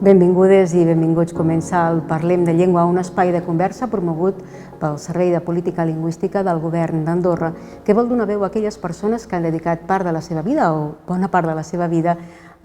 Benvingudes i benvinguts. Comença el Parlem de Llengua, un espai de conversa promogut pel Servei de Política Lingüística del Govern d'Andorra, que vol donar veu a aquelles persones que han dedicat part de la seva vida o bona part de la seva vida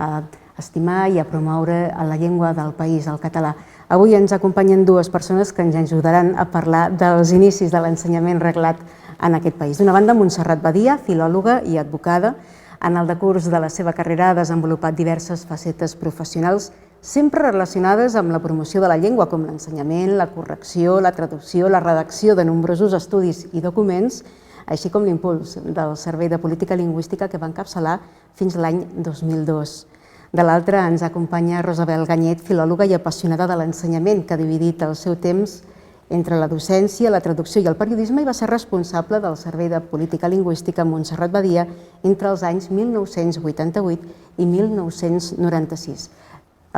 a estimar i a promoure la llengua del país, el català. Avui ens acompanyen dues persones que ens ajudaran a parlar dels inicis de l'ensenyament reglat en aquest país. D'una banda, Montserrat Badia, filòloga i advocada. En el decurs de la seva carrera ha desenvolupat diverses facetes professionals, sempre relacionades amb la promoció de la llengua, com l'ensenyament, la correcció, la traducció, la redacció de nombrosos estudis i documents, així com l'impuls del Servei de Política Lingüística que va encapçalar fins l'any 2002. De l'altra ens acompanya Rosabel Ganyet, filòloga i apassionada de l'ensenyament, que ha dividit el seu temps entre la docència, la traducció i el periodisme i va ser responsable del Servei de Política Lingüística Montserrat Badia entre els anys 1988 i 1996.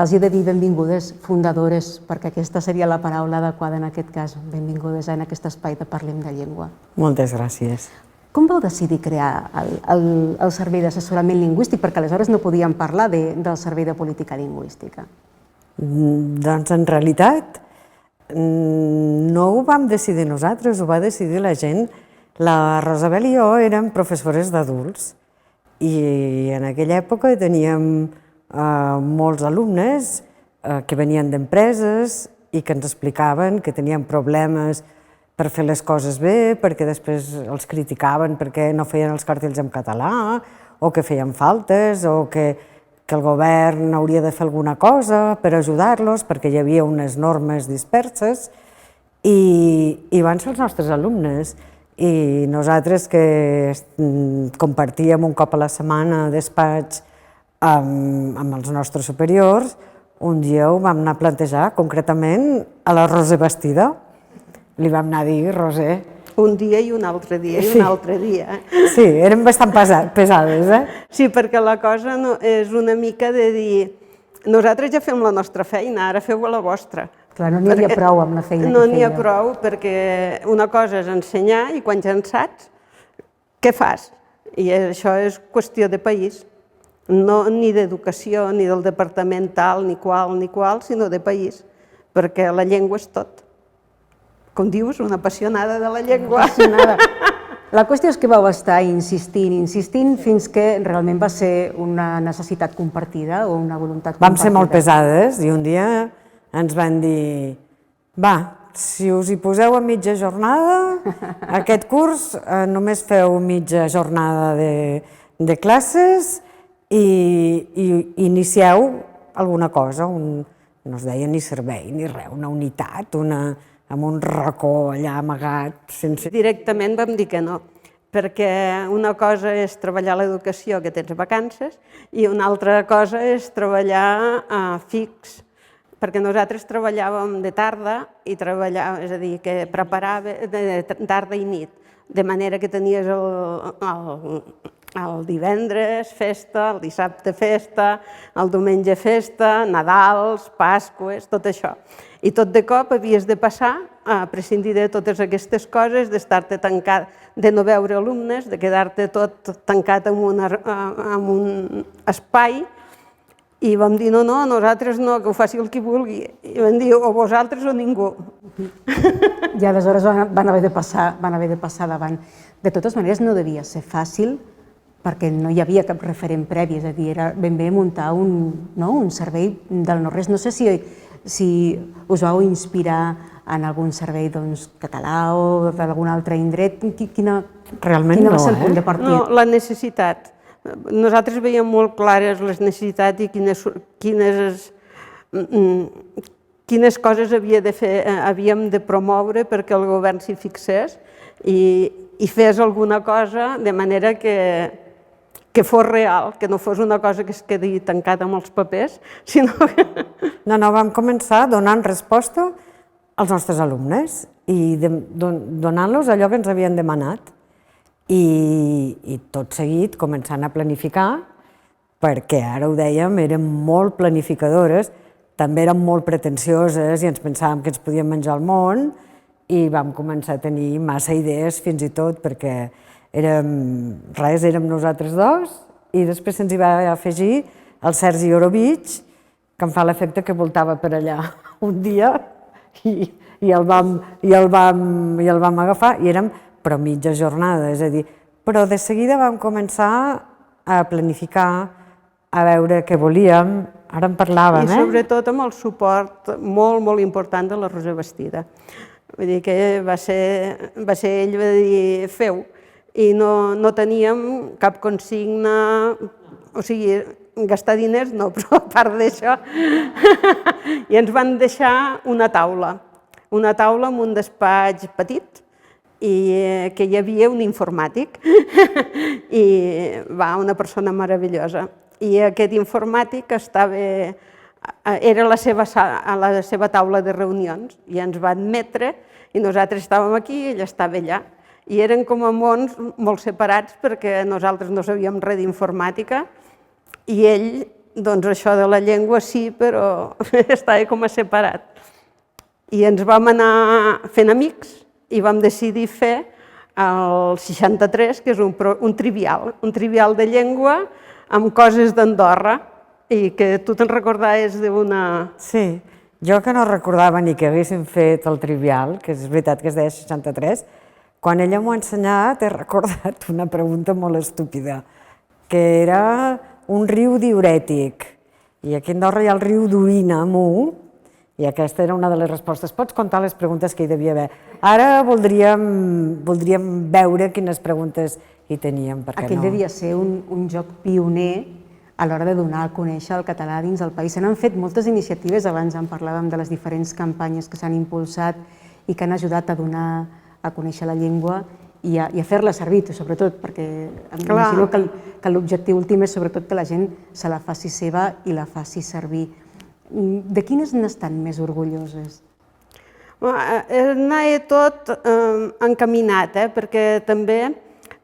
Els he de dir benvingudes, fundadores, perquè aquesta seria la paraula adequada en aquest cas. Benvingudes en aquest espai de Parlem de Llengua. Moltes gràcies. Com vau decidir crear el Servei d'Assessorament Lingüístic? Perquè aleshores no podíem parlar del Servei de Política Lingüística. Doncs en realitat no ho vam decidir nosaltres, ho va decidir la gent. La Rosabel i jo érem professores d'adults i en aquella època teníem molts alumnes que venien d'empreses i que ens explicaven que tenien problemes per fer les coses bé, perquè després els criticaven perquè no feien els cartells en català, o que feien faltes, o que el govern hauria de fer alguna cosa per ajudar-los, perquè hi havia unes normes disperses, i van ser els nostres alumnes. I nosaltres que compartíem un cop a la setmana despatx amb els nostres superiors, un dia ho vam anar a plantejar concretament a la Roser Bastida. Li vam anar a dir, Roser... Un dia i un altre dia i un altre dia. Sí, eren bastant pesades, Sí, perquè la cosa és una mica de dir nosaltres ja fem la nostra feina, ara feu la vostra. Clar, no n'hi havia prou amb la feina que fèieu. No n'hi ha prou, perquè una cosa és ensenyar i quan ja en saps, què fas? I això és qüestió de país. No ni d'educació, ni del departament tal, ni qual, sinó de país, perquè la llengua és tot. Com dius, una apassionada de la llengua. La qüestió és que vau estar insistint fins que realment va ser una necessitat compartida o una voluntat compartida. Vam ser molt pesades i un dia ens van dir va, si us hi poseu a mitja jornada, aquest curs només feu mitja jornada de classes i inicieu alguna cosa, no es deia ni servei ni res, una unitat, amb un racó allà amagat. Directament vam dir que no, perquè una cosa és treballar a l'educació, que tens vacances, i una altra cosa és treballar fix, perquè nosaltres treballàvem de tarda, és a dir, que preparava de tarda i nit, de manera que tenies el divendres festa, el dissabte festa, el diumenge festa, Nadals, Pasqües, tot això. I tot de cop havies de passar a prescindir de totes aquestes coses, d'estar-te tancat, de no veure alumnes, de quedar-te tot tancat en un espai, i vam dir no, nosaltres no, que ho faci el qui vulgui. I vam dir o vosaltres o ningú. I aleshores van haver de passar davant. De totes maneres no devia ser fàcil, perquè no hi havia cap referent previ, és a dir, era ben bé muntar un servei del no-res. No sé si us vau inspirar en algun servei català o d'algun altre indret. Realment no, va ser el punt de partida? No, la necessitat. Nosaltres veiem molt clares les necessitats i quines coses havíem de promoure perquè el govern s'hi fixés i fes alguna cosa de manera que fos real, que no fos una cosa que es quedi tancada amb els papers, sinó que... No, vam començar donant resposta als nostres alumnes i donant-los allò que ens havien demanat i tot seguit començant a planificar, perquè ara ho dèiem, érem molt planificadores, també érem molt pretensioses i ens pensàvem que ens podíem menjar el món i vam començar a tenir massa idees fins i tot perquè érem nosaltres dos i després se'ns hi va afegir el Sergi Orovich que em fa l'efecte que voltava per allà un dia i el vam agafar i érem però mitja jornada, és a dir, però de seguida vam començar a planificar, a veure què volíem, ara en parlàvem, I sobretot amb el suport molt, molt important de la Rosa Bastida. Vull dir que va ser ell, va dir, feu, i no teníem cap consigna, o sigui, gastar diners no, però a part d'això, i ens van deixar una taula amb un despatx petit, i que hi havia un informàtic, i una persona meravellosa. I aquest informàtic era a la seva taula de reunions, i ens va admetre, i nosaltres estàvem aquí i ell estava allà. I eren com a mons molt separats perquè nosaltres no sabíem res d'informàtica, i ell, doncs això de la llengua sí, però estava com a separat. I ens vam anar fent amics i vam decidir fer el 63, que és un trivial de llengua amb coses d'Andorra, i que tu te'n recordaves d'una... Sí, jo que no recordava ni que haguéssim fet el trivial, que és veritat que es deia 63, quan ella m'ho ha ensenyat he recordat una pregunta molt estúpida, que era un riu diürètic, i aquí a Andorra hi ha el riu d'Orina Amunt, i aquesta era una de les respostes. Pots contar les preguntes que hi devia haver. Ara voldríem veure quines preguntes hi teníem, perquè no... Aquell devia ser un joc pioner a l'hora de donar a conèixer el català dins del país. Se n'han fet moltes iniciatives, abans en parlàvem de les diferents campanyes que s'han impulsat i que han ajudat a donar a conèixer la llengua i a fer-la servir, sobretot, perquè m'imagino que l'objectiu últim és sobretot que la gent se la faci seva i la faci servir. De quines n'estan més orgulloses? Anava tot encaminat, perquè també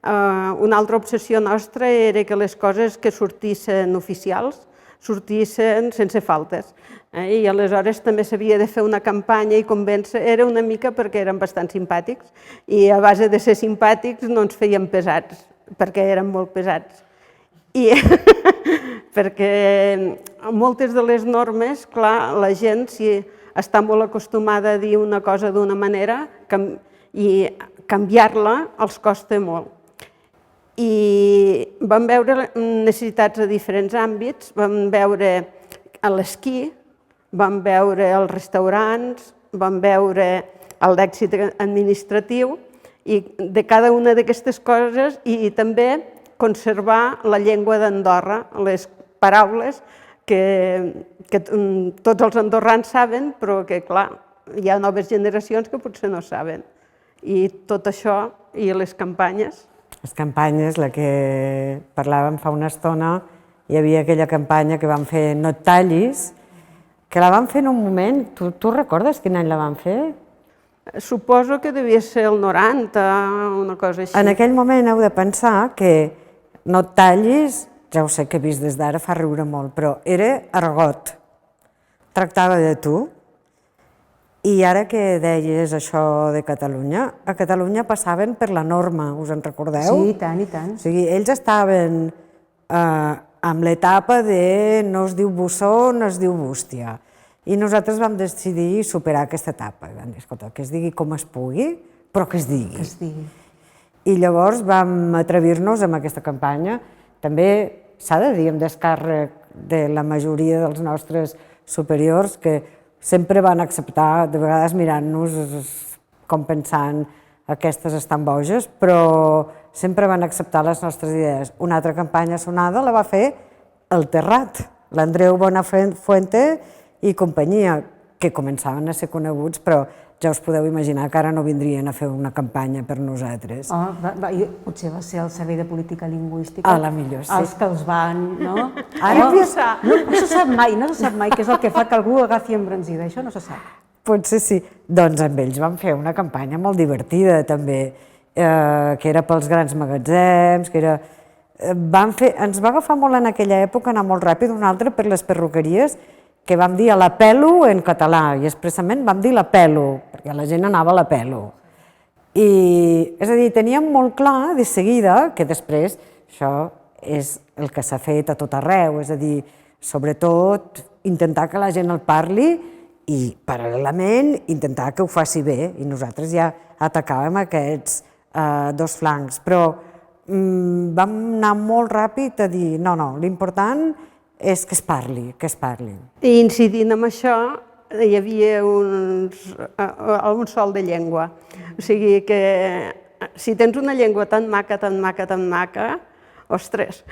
una altra obsessió nostra era que les coses que sortissin oficials sortissin sense faltes. I aleshores també s'havia de fer una campanya i convèncer, era una mica perquè eren bastant simpàtics, i a base de ser simpàtics no ens feien pesats, perquè eren molt pesats. I perquè moltes de les normes, clar, la gent si està molt acostumada a dir una cosa d'una manera i canviar-la els costa molt. I vam veure necessitats a diferents àmbits, vam veure l'esquí, vam veure els restaurants, vam veure l'èxit administratiu, i de cada una d'aquestes coses, i també conservar la llengua d'Andorra, les paraules que tots els andorrans saben, però que, clar, hi ha noves generacions que potser no saben. I tot això, i les campanyes. Les campanyes, la que parlàvem fa una estona, hi havia aquella campanya que vam fer No et tallis, que la vam fer en un moment, tu recordes quin any la vam fer? Suposo que devia ser el 90, una cosa així. En aquell moment heu de pensar que No et tallis, ja ho sé que he vist des d'ara, fa riure molt, però era argot, tractava de tu. I ara que deies això de Catalunya, a Catalunya passaven per la norma, us en recordeu? Sí, i tant, i tant. O sigui, ells estaven amb l'etapa de no es diu bussó, no es diu bústia. I nosaltres vam decidir superar aquesta etapa. Vam dir, escolta, que es digui com es pugui, però que es digui. Que es digui. I llavors vam atrevir-nos amb aquesta campanya. També s'ha de dir amb descàrrec de la majoria dels nostres superiors que sempre van acceptar, de vegades mirant-nos com pensant aquestes estan boges, però sempre van acceptar les nostres idees. Una altra campanya sonada la va fer el Terrat, l'Andreu Bonafuente i companyia, que començaven a ser coneguts, però ja us podeu imaginar que ara no vindrien a fer una campanya per nosaltres. Potser va ser el Servei de Política Lingüística. A la millor, sí. Els que els van, no? Ara no se sap mai, no se sap mai què és el que fa que algú agafi embranzida, això no se sap. Potser sí. Doncs amb ells vam fer una campanya molt divertida també, que era pels grans magatzems, que era... Ens va agafar molt en aquella època, anar molt ràpid, una altra per les perruqueries, que vam dir a la pelo en català, i expressament vam dir la pelo, perquè la gent anava a la pelo. És a dir, teníem molt clar de seguida que després això és el que s'ha fet a tot arreu, és a dir, sobretot intentar que la gent el parli i, paral·lelament, intentar que ho faci bé. I nosaltres ja atacàvem aquests dos flancs. Però vam anar molt ràpid a dir no, l'important és que es parli, que es parli. I incidint en això, hi havia un sol de llengua. O sigui que si tens una llengua tan maca, ostres,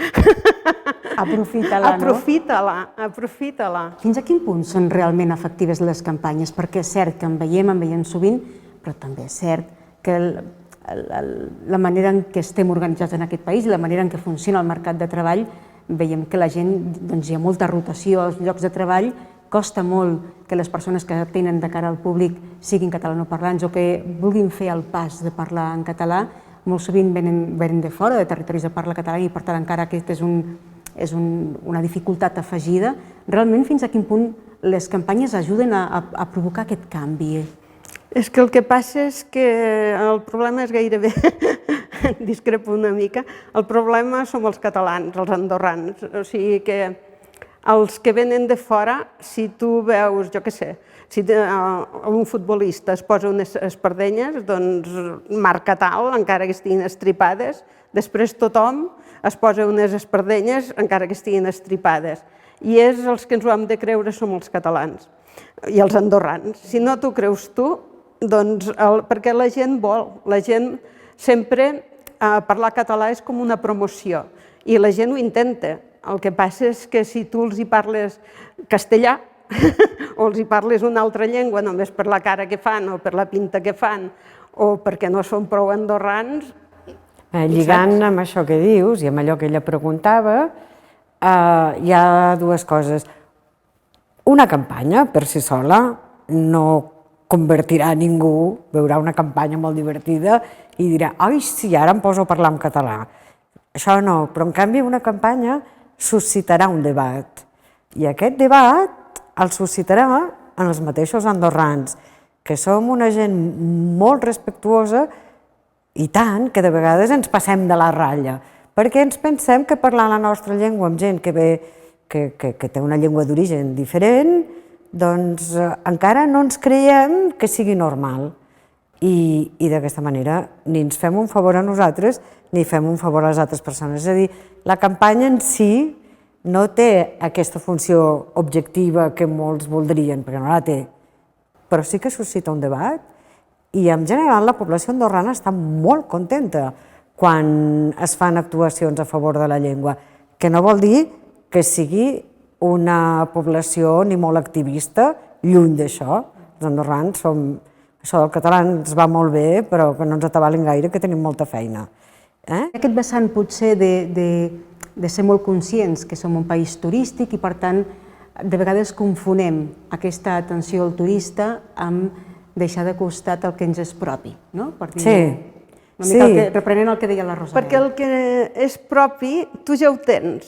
Aprofita-la, no? Aprofita-la. Fins a quin punt són realment efectives les campanyes? Perquè és cert que en veiem sovint, però també és cert que la manera en què estem organitzats en aquest país i la manera en què funciona el mercat de treball, veiem que la gent, doncs hi ha molta rotació als llocs de treball, costa molt que les persones que tenen de cara al públic siguin catalanoparlants o que vulguin fer el pas de parlar en català, molt sovint venen de fora, de territoris de parla catalana, i per tant encara aquest és una dificultat afegida. Realment, fins a quin punt les campanyes ajuden a provocar aquest canvi? És que el que passa és que el problema és gairebé, discrepo una mica, el problema som els catalans, els andorrans. O sigui que els que venen de fora, si tu veus, jo què sé, si un futbolista es posa unes espardenyes, doncs marca tal, encara que estiguin estripades, després tothom es posa unes espardenyes, encara que estiguin estripades. I és els que ens ho hem de creure som els catalans i els andorrans. Si no t'ho creus tu, doncs perquè la gent vol, la gent sempre parlar català és com una promoció i la gent ho intenta. El que passa és que si tu els hi parles castellà o els hi parles una altra llengua només per la cara que fan o per la pinta que fan o perquè no són prou andorrans... Lligant amb això que dius i amb allò que ella preguntava, hi ha dues coses. Una campanya per si sola no convertirà ningú, veurà una campanya molt divertida i dirà ai, sí, ara em poso a parlar en català. Això no, però en canvi una campanya suscitarà un debat. I aquest debat el suscitarà en els mateixos andorrans, que som una gent molt respectuosa i tant que de vegades ens passem de la ratlla, perquè ens pensem que parlar la nostra llengua amb gent que ve, que té una llengua d'origen diferent, doncs encara no ens creiem que sigui normal. I d'aquesta manera ni ens fem un favor a nosaltres ni fem un favor a les altres persones. És a dir, la campanya en si no té aquesta funció objectiva que molts voldrien, perquè no la té, però sí que suscita un debat i en general la població andorrana està molt contenta quan es fan actuacions a favor de la llengua, que no vol dir que sigui una població ni molt activista, lluny d'això. Els andorrans som... Això del català ens va molt bé, però que no ens atabalen gaire, que tenim molta feina. Aquest vessant potser de ser molt conscients que som un país turístic i, per tant, de vegades confonem aquesta atenció al turista amb deixar de costat el que ens és propi, no? Sí. Una mica reprenent el que deia la Rosabel. Perquè el que és propi, tu ja ho tens.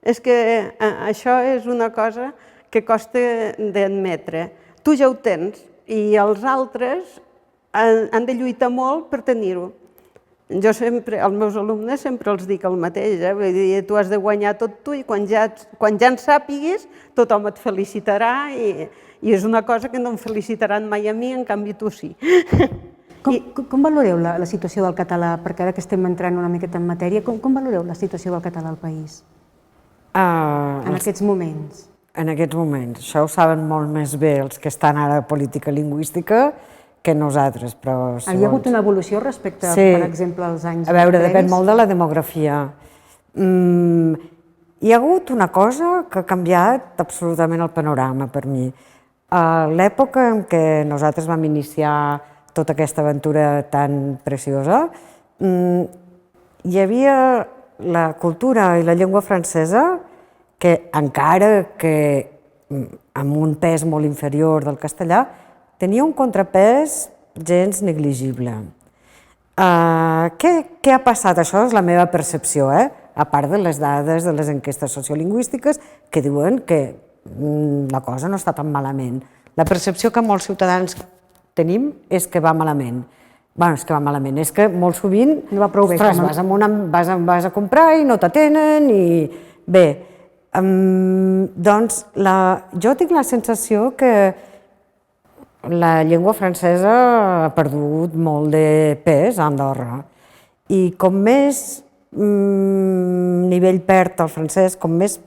És que això és una cosa que costa d'admetre. Tu ja ho tens i els altres han de lluitar molt per tenir-ho. Jo sempre, als meus alumnes, sempre els dic el mateix, vull dir, tu has de guanyar tot tu i quan ja en sàpiguis, tothom et felicitarà i és una cosa que no em felicitaran mai a mi, en canvi tu sí. Com valoreu la situació del català? Perquè ara que estem entrant una miqueta en matèria, com valoreu la situació del català al país? En aquests moments. En aquests moments. Això ho saben molt més bé els que estan ara a política lingüística que nosaltres, però... Hi ha hagut una evolució respecte, per exemple, als anys previs? A veure, depèn molt de la demografia. Hi ha hagut una cosa que ha canviat absolutament el panorama per mi. A l'època en què nosaltres vam iniciar tota aquesta aventura tan preciosa, hi havia la cultura i la llengua francesa que, encara que amb un pes molt inferior del castellà, tenia un contrapès gens negligible. Què ha passat? Això és la meva percepció, a part de les dades de les enquestes sociolingüístiques que diuen que la cosa no està tan malament. La percepció que molts ciutadans tenim és que va malament. Bé, és que va malament, és que molt sovint vas a comprar i no t'atenen i... Bé, Doncs jo tinc la sensació que la llengua francesa ha perdut molt de pes a Andorra i com més nivell perd el francès, com més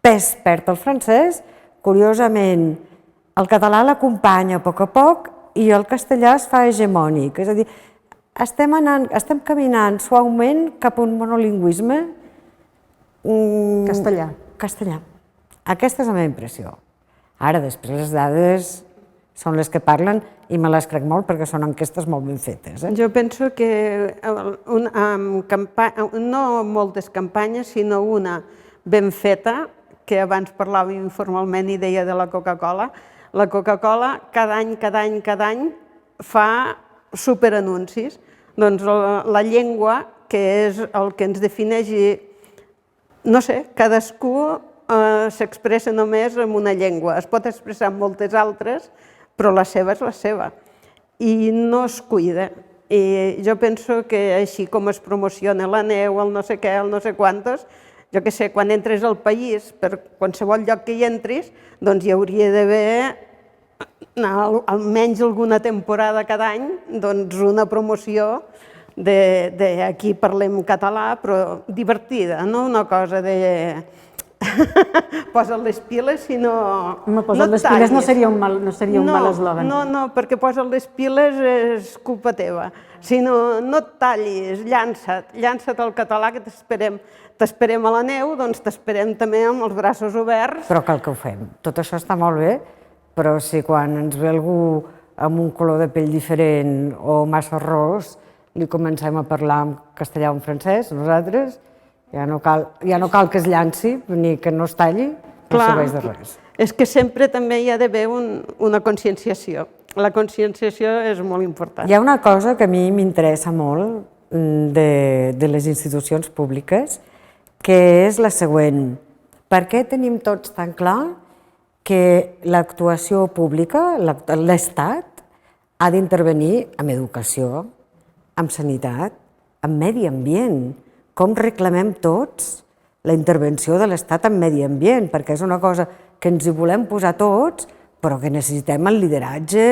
pes perd el francès, curiosament el català l'acompanya a poc i el castellà es fa hegemònic. És a dir, estem caminant suaument cap a un monolingüisme Castellà. Castellà. Aquesta és la meva impressió. Ara, després, les dades són les que parlen i me les crec molt perquè són enquestes molt ben fetes. Jo penso que no moltes campanyes, sinó una ben feta, que abans parlàvem informalment i deia de la Coca-Cola. La Coca-Cola cada any fa superanuncis. Doncs la llengua, que és el que ens defineix, no sé, cadascú s'expressa només en una llengua. Es pot expressar en moltes altres, però la seva és la seva. I no es cuida. I jo penso que així com es promociona la neu, el no sé què, el no sé quantos, jo què sé, quan entres al país, per qualsevol lloc que hi entris, doncs hi hauria d'haver almenys alguna temporada cada any, doncs una promoció d'aquí parlem català, però divertida, no una cosa de posa't les piles, sinó no posa't les piles no seria un mal eslògan. No, perquè posa't les piles és culpa teva, sinó no et tallis, llança't al català que t'esperem a la neu, doncs t'esperem també amb els braços oberts. Però cal que ho fem. Tot això està molt bé, però si quan ens ve algú amb un color de pell diferent o massa ros, li comencem a parlar en castellà o en francès, nosaltres, ja no cal que es llanci ni que no es talli, no serveix de res. És que sempre també hi ha d'haver una conscienciació. La conscienciació és molt important. Hi ha una cosa que a mi m'interessa molt de les institucions públiques, que és la següent. Per què tenim tots tan clar que l'actuació pública, l'Estat, ha d'intervenir en educació, en sanitat, en medi ambient? Com reclamem tots la intervenció de l'Estat en medi ambient? Perquè és una cosa que ens hi volem posar tots, però que necessitem el lideratge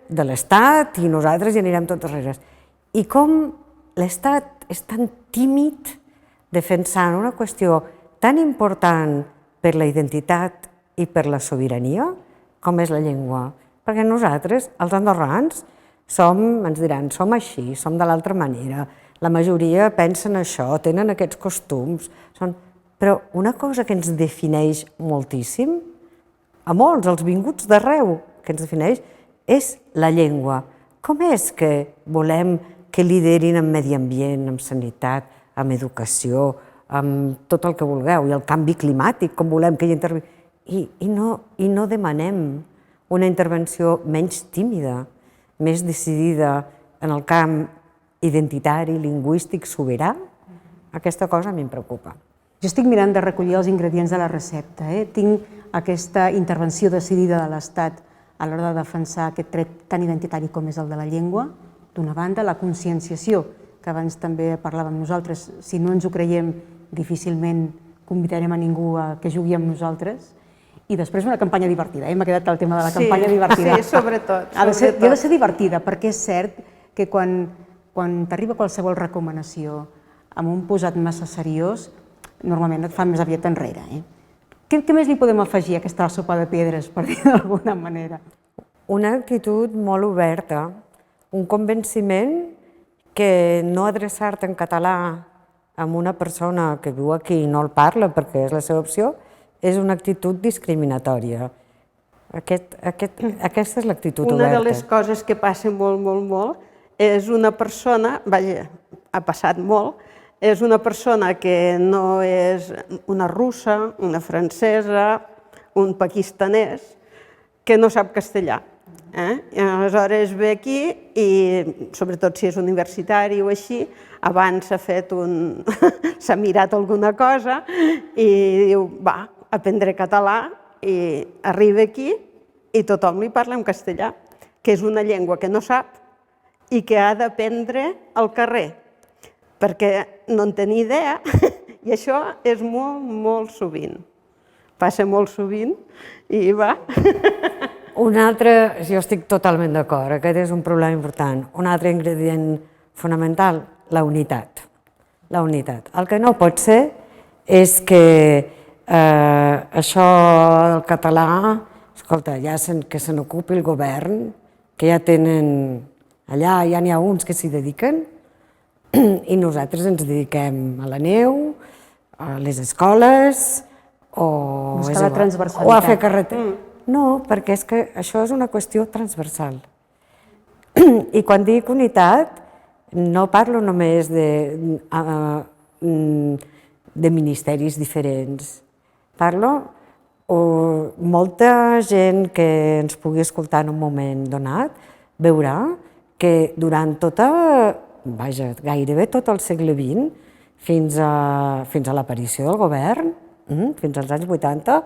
de l'Estat i nosaltres hi anirem tot darrere. I com l'Estat és tan tímid defensant una qüestió tan important per la identitat i per la sobirania com és la llengua. Perquè nosaltres, els andorrans, ens diran, som així, som de l'altra manera, la majoria pensen això, tenen aquests costums, però una cosa que ens defineix moltíssim, a molts, els vinguts d'arreu, que ens defineix, és la llengua. Com és que volem que liderin en medi ambient, en sanitat, en educació, en tot el que vulgueu, i el canvi climàtic, com volem que hi intervingui? I no demanem una intervenció menys tímida, més decidida en el camp identitari, lingüístic, sobirà? Aquesta cosa a mi em preocupa. Jo estic mirant de recollir els ingredients de la recepta. Tinc aquesta intervenció decidida de l'Estat a l'hora de defensar aquest tret tan identitari com és el de la llengua. D'una banda, la conscienciació, que abans també parlàvem nosaltres. Si no ens ho creiem, difícilment convidarem a ningú a que jugui amb nosaltres. I després una campanya divertida. M'ha quedat el tema de la campanya divertida. Sí, sobretot. Ha de ser divertida, perquè és cert que quan t'arriba qualsevol recomanació amb un posat massa seriós, normalment et fa més aviat enrere. Què més li podem afegir a aquesta sopa de pedres, per dir d'alguna manera? Una actitud molt oberta, un convenciment que no adreçar-te en català a una persona que viu aquí i no el parla perquè és la seva opció, és una actitud discriminatòria. Aquesta és l'actitud oberta. Una de les coses que passa molt, és una persona, vaja, ha passat molt, és una persona que no és una russa, una francesa, un pakistanès, que no sap castellà. I aleshores ve aquí i, sobretot si és universitari o així, abans s'ha mirat alguna cosa i diu, va, aprendré català, i arriba aquí i tothom li parla en castellà, que és una llengua que no sap i que ha d'aprendre al carrer, perquè no en té ni idea I això és molt, molt sovint. Passa molt sovint i va. Un altre, jo estic totalment d'acord, aquest és un problema important. Un altre ingredient fonamental, la unitat. La unitat. El que no pot ser és que això del català, escolta, ja que se n'ocupi el govern, que ja tenen allà, ja n'hi ha uns que s'hi dediquen, i nosaltres ens dediquem a la neu, a les escoles, o buscar la transversalitat. O a fer carretera. No, perquè és que això és una qüestió transversal. I quan dic unitat, no parlo només de ministeris diferents. Parlo molta gent que ens pugui escoltar en un moment donat veurà que durant gairebé tot el segle XX, fins a l'aparició del govern, fins als anys 80,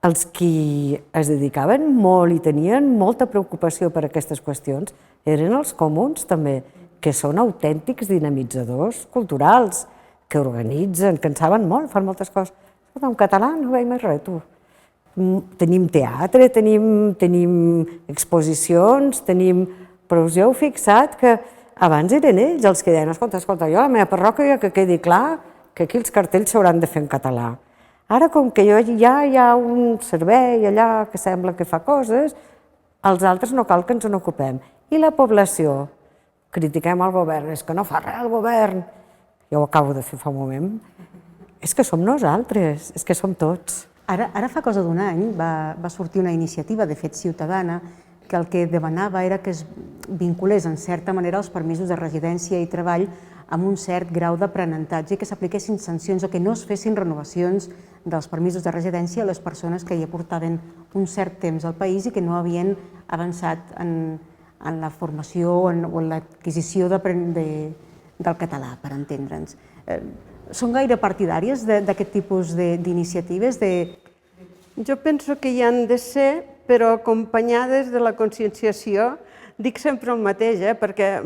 els qui es dedicaven molt i tenien molta preocupació per aquestes qüestions eren els comuns també, que són autèntics dinamitzadors culturals, que organitzen, que en saben molt, fan moltes coses. En català no veiem més res, tu. Tenim teatre, tenim exposicions, però us heu fixat que abans eren ells els que deien, escolta, jo a la meva parròquia que quedi clar que aquí els cartells s'hauran de fer en català. Ara, com que ja hi ha un servei allà que sembla que fa coses, els altres no cal que ens n'ocupem. I la població? Critiquem el govern, és que no fa res el govern. Jo ho acabo de fer fa un moment. És que som nosaltres, és que som tots. Ara fa cosa d'un any va sortir una iniciativa, de fet ciutadana, que el que demanava era que es vinculés en certa manera els permisos de residència i treball amb un cert grau d'aprenentatge i que s'apliquessin sancions o que no es fessin renovacions dels permisos de residència a les persones que hi aportaven un cert temps al país i que no havien avançat en la formació o en l'adquisició del català, per entendre'ns. Són gaire partidàries d'aquest tipus d'iniciatives? Jo penso que hi han de ser, però acompanyades de la conscienciació. Dic sempre el mateix, perquè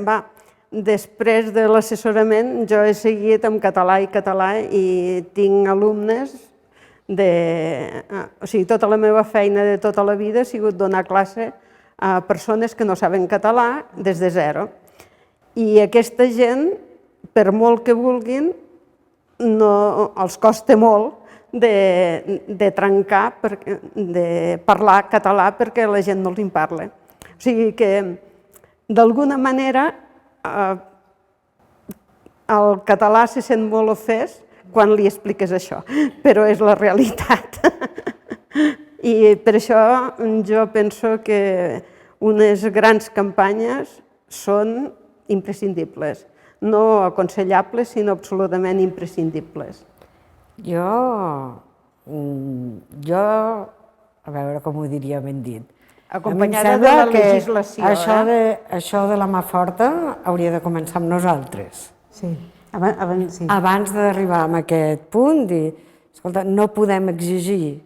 després de l'assessorament jo he seguit amb català i tinc alumnes o sigui, tota la meva feina de tota la vida ha sigut donar classe a persones que no saben català des de zero. I aquesta gent, per molt que vulguin, els costa molt de trencar, de parlar català perquè la gent no els en parla. O sigui que, d'alguna manera, el català se sent molt ofès quan li expliques això, però és la realitat. I per això jo penso que unes grans campanyes són imprescindibles. No aconsellables, sinó absolutament imprescindibles. Jo, a veure com ho diria ben dit. Acompanyada de la legislació. Això de la mà forta hauria de començar amb nosaltres. Sí. Abans d'arribar a aquest punt, dir, escolta, no podem exigir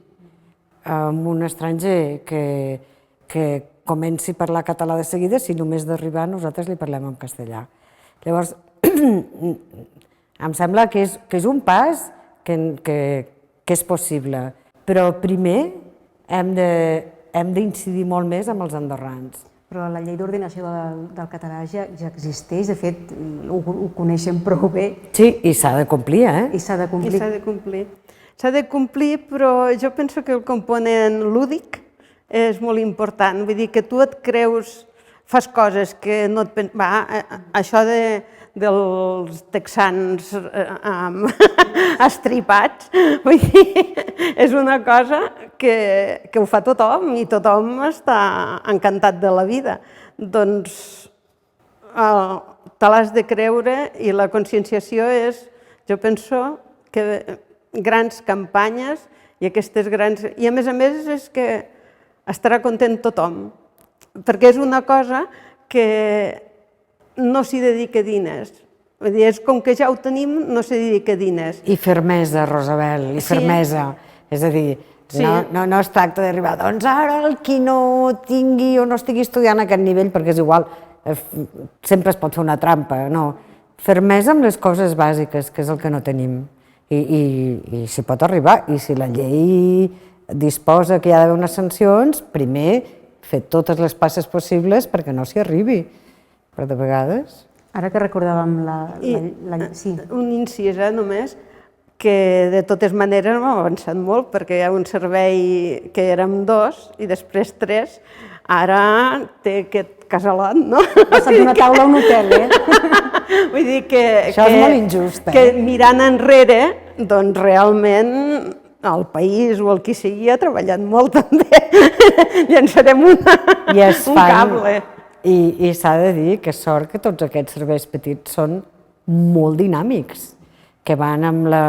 a un estranger que comenci a parlar català de seguida si només d'arribar nosaltres li parlem en castellà. Llavors, em sembla que és un pas que és possible, però primer hem d'incidir molt més amb els andorrans. Però la llei d'ordenació del català ja existeix, de fet, ho coneixem prou bé. Sí, i s'ha de complir, I s'ha de complir. S'ha de complir, però jo penso que el component lúdic és molt important. Vull dir que tu et creus, fas coses que no et penses... Això dels texans estripats, vull dir, és una cosa que ho fa tothom i tothom està encantat de la vida. Doncs te l'has de creure i la conscienciació és, jo penso, que grans campanyes i aquestes grans... I a més és que estarà content tothom, perquè és una cosa que no s'hi dedica diners. Vull dir, és com que ja ho tenim, no s'hi dedica diners. I fermesa, Rosabel, i fermesa. És a dir, no es tracta d'arribar, doncs ara el qui no tingui o no estigui estudiant a aquest nivell, perquè és igual, sempre es pot fer una trampa, no. Fermesa amb les coses bàsiques, que és el que no tenim. i s'hi pot arribar. I si la llei disposa que hi ha d'haver unes sancions, primer fer totes les passes possibles perquè no s'hi arribi. Però de vegades... Ara que recordàvem sí. Un incís, només, que de totes maneres hem avançat molt, perquè hi ha un servei que érem 2 i després 3, ara té aquest casalot, no? Ha estat una taula a un hotel, Vull dir que... Això és molt injust, Que mirant enrere, doncs realment el país o el qui sigui ha treballat molt també. Llançarem un cable. I s'ha de dir que sort que tots aquests serveis petits són molt dinàmics, que van amb la...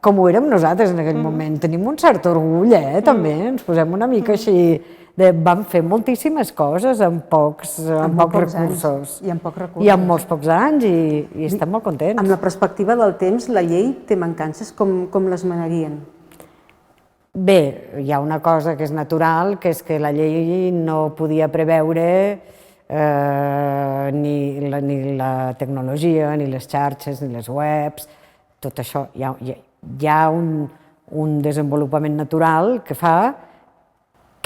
com ho érem nosaltres en aquell moment. Tenim un cert orgull, també, ens posem una mica així... Vam fer moltíssimes coses amb pocs recursos. I amb pocs recursos. I amb molts pocs anys i estem molt contents. Amb la perspectiva del temps, la llei té mancances, com les manarien? Bé, hi ha una cosa que és natural, que és que la llei no podia preveure ni la tecnologia, ni les xarxes, ni les webs, tot això. Hi ha un desenvolupament natural que fa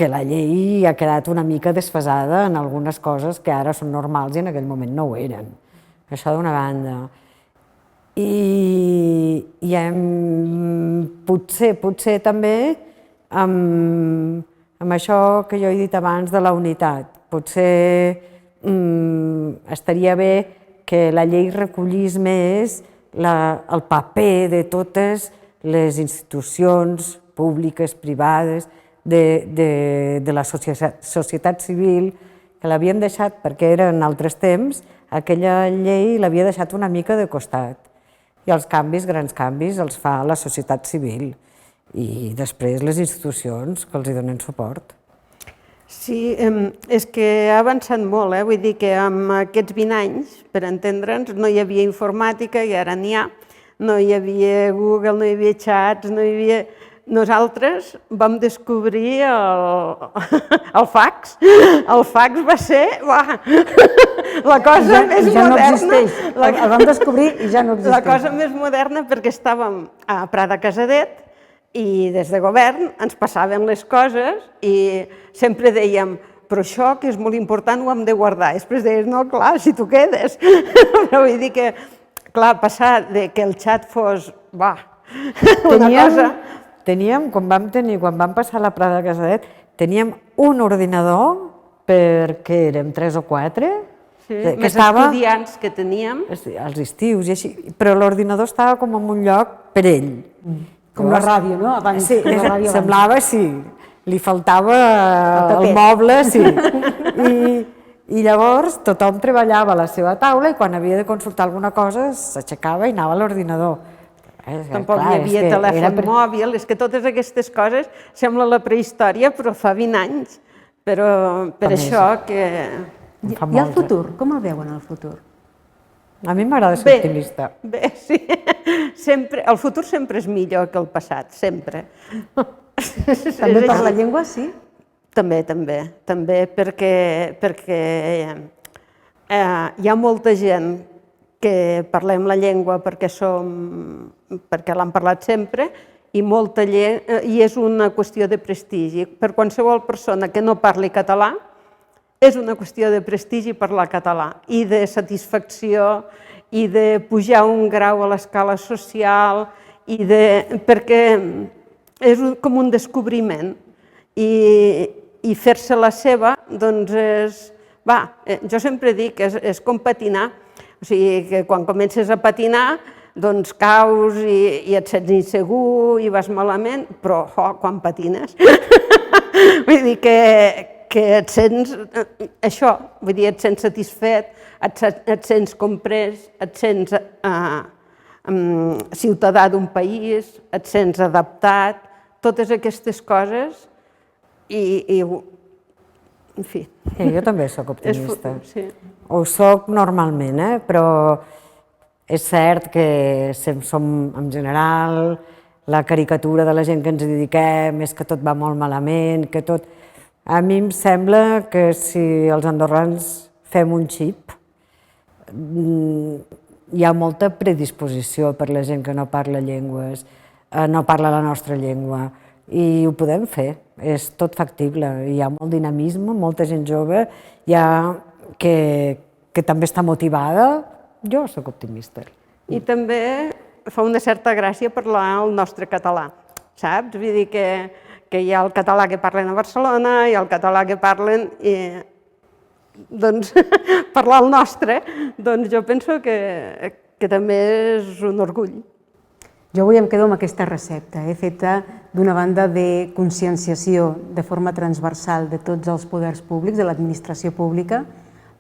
que la llei ha quedat una mica desfasada en algunes coses que ara són normals i en aquell moment no ho eren. Això d'una banda. I potser també amb això que jo he dit abans de la unitat. Potser estaria bé que la llei recollís més el paper de totes les institucions públiques, privades, de la societat civil, que l'havien deixat, perquè era en altres temps, aquella llei l'havia deixat una mica de costat. I els canvis, grans canvis, els fa la societat civil i després les institucions que els hi donen suport. Sí, és que ha avançat molt, vull dir que amb aquests 20 anys, per entendre'ns, no hi havia informàtica i ara n'hi ha, no hi havia Google, no hi havia xats, no hi havia... Nosaltres vam descobrir el fax. El fax va ser la cosa més moderna. Ja no existeix. El vam descobrir i ja no existeix. La cosa més moderna perquè estàvem a Prada Casadet i des de govern ens passaven les coses i sempre dèiem però això, que és molt important, ho hem de guardar. I després deies, no, clar, si tu quedes. Però vull dir que, clar, passar que el xat fos, una cosa... Quan vam passar la Prada Casadet, teníem un ordinador perquè érem 3 o 4. Més estudiants que teníem. Als estius i així, però l'ordinador estava com en un lloc per ell. Com la ràdio, no? Sí, semblava, sí. Li faltava el moble, sí. I llavors tothom treballava a la seva taula i quan havia de consultar alguna cosa s'aixecava i anava a l'ordinador. Tampoc hi havia telèfon mòbil, és que totes aquestes coses sembla la prehistòria, però fa 20 anys. Però per això que... I el futur? Com el veuen, el futur? A mi m'agrada ser optimista. Bé, sí. El futur sempre és millor que el passat, sempre. També per la llengua, sí? També, perquè hi ha molta gent que parlem la llengua perquè l'han parlat sempre i és una qüestió de prestigi. Per qualsevol persona que no parli català, és una qüestió de prestigi parlar català i de satisfacció i de pujar un grau a l'escala social perquè és com un descobriment i fer-se la seva, doncs és... Jo sempre dic que és com patinar. O sigui, que quan comences a patinar, doncs caus i et sents insegur i vas malament, però quan patines, vull dir que et sents això, vull dir, et sents satisfet, et sents comprès, et sents ciutadà d'un país, et sents adaptat, totes aquestes coses i en fi. Jo també soc optimista. Sí. Ho soc normalment, però és cert que som, en general, la caricatura de la gent que ens dediquem és que tot va molt malament, que tot... A mi em sembla que si els andorrans fem un xip, hi ha molta predisposició per la gent que no parla llengües, no parla la nostra llengua, i ho podem fer, és tot factible. Hi ha molt dinamisme, molta gent jove que també està motivada. Jo sóc optimista. I també fa una certa gràcia parlar el nostre català, saps? Vull dir que hi ha el català que parlen a Barcelona, hi ha el català que parlen... Doncs parlar el nostre, doncs jo penso que també és un orgull. Jo avui em quedo amb aquesta recepta, feta d'una banda de conscienciació de forma transversal de tots els poders públics, de l'administració pública,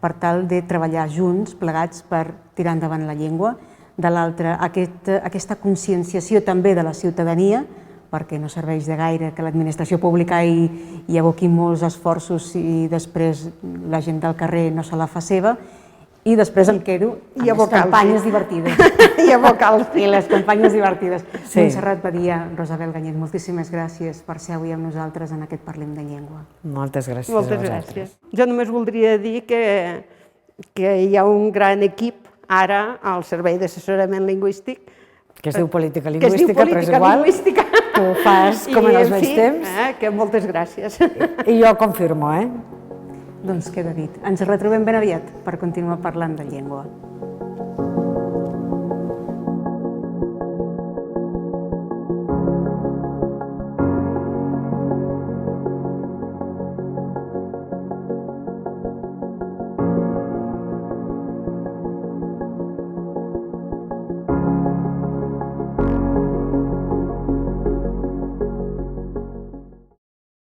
per tal de treballar junts, plegats, per tirar endavant la llengua. De l'altra, aquesta conscienciació també de la ciutadania, perquè no serveix de gaire que l'administració pública hi aboqui molts esforços i després la gent del carrer no se la fa seva. I després em quedo amb les campanyes divertides. I abocar-los. I les campanyes divertides. Montserrat Badia, Rosabel Ganyet, moltíssimes gràcies per ser avui amb nosaltres en aquest Parlem de Llengua. Moltes gràcies a Moltes vosaltres. gràcies. Jo només voldria dir que hi ha un gran equip ara al Servei d'Assessorament Lingüístic que es diu política lingüística, però és igual. Tu ho fas com en els vells temps. Que moltes gràcies. I jo confirmo, Doncs queda dit. Ens retrobem ben aviat per continuar parlant de llengua.